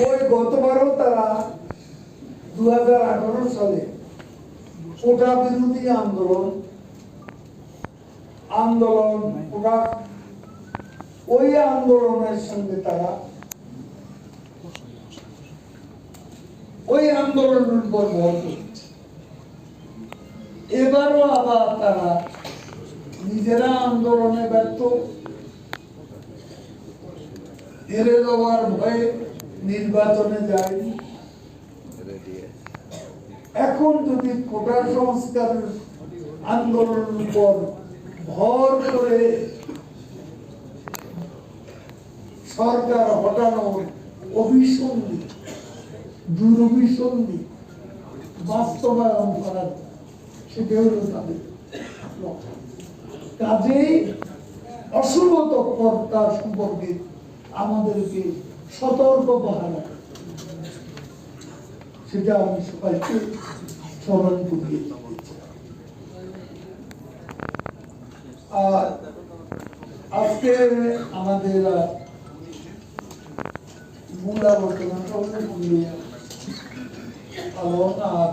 ওই গতবারও তারা 2018 সালে কোটা বিরোধী আন্দোলন ওই আন্দোলনের সঙ্গে তারা ওই আন্দোলনের উপর ভর করেছে। এবারও আবার তারা নিজেরা আন্দোলনে ব্যর্থ, হেরে যাওয়ার ভয়ে নির্বাচনে যায়নি। এখন যদি কোটা সংস্কারের আন্দোলনের উপর ভর করে সরকার হটানোর অভিসন্ধি দুরভিসন্ধি বাস্তবায়ন করার সেটা হলো তাদের লক্ষ্য। কাজেই অশুভ তৎপরতা সম্পর্কে আমাদেরকে সতর্ক পাহারা সেটা আমি সবাইকে স্মরণ করিয়ে দিচ্ছি। আর আজকে আমাদের মূল আলোচনাটা হলো আর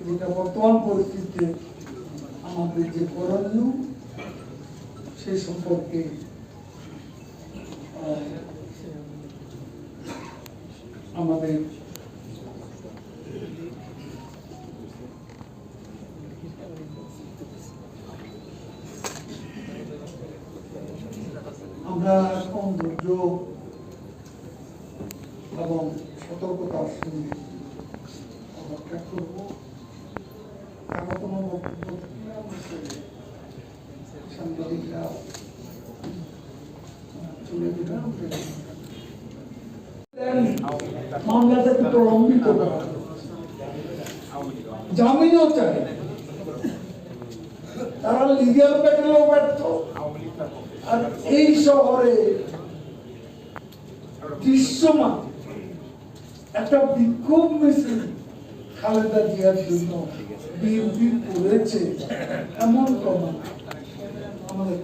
যেটা বর্তমান পরিস্থিতিতে আমাদের যে করণীয় সে সম্পর্কে আমাদের আমরা এখন দুর্যোগ এবং সতর্কতার সঙ্গে অপেক্ষা করবো। কারো কোনো বক্তব্য সাংবাদিকরা চলে মামলাটাকে প্রলম্বিত করা, জামিনও চায়, তারা লিগ্যাল ব্যাটেলও ব্যর্থ। আর এই শহরে দৃশ্যমান একটা বিক্ষোভ মিছিল খালেদা জিয়ার জন্য বিএনপি করেছে এমন প্রমাণ আমাদের।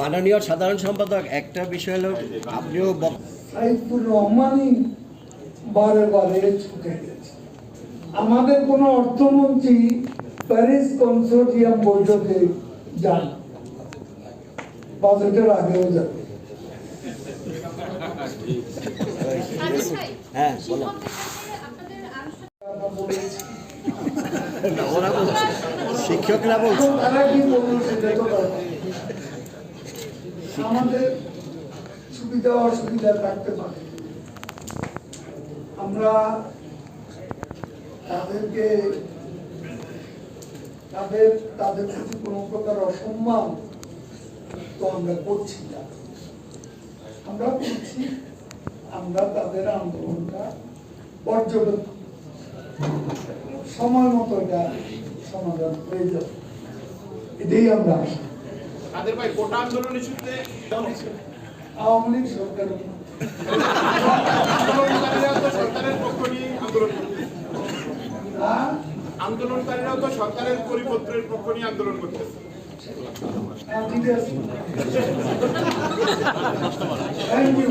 মাননীয় সাধারণ সম্পাদক, একটা বিষয় হলো আপনিও সাইফুর রহমানই বারে বারে ছুটে গেছে। আমাদের কোন অর্থমন্ত্রী প্যারিস কনসোর্টিয়াম বৈঠকে যান, বাজেটের আগেও যাবে। হ্যাঁ বলো। শিক্ষকরা বলছে তারা কি বলল সেটা তো আমাদের সুবিধা অসুবিধা থাকতে পারে। আমরা তাদেরকে তাদের প্রতি কোনো প্রকার অসম্মান তো আমরা করছি না, আমরা করছি আমরা তাদের আন্দোলনটা পর্যবেক্ষণ সময় মতো এটা সমাধান হয়ে যাবে, এটাই আমরা আশা। আওয়ামী লীগ সরকার আন্দোলনকারীরাও তো সরকারের পরিপত্রের পক্ষ নিয়ে আন্দোলন করতেছে। ঠিক আছে, থ্যাংক ইউ।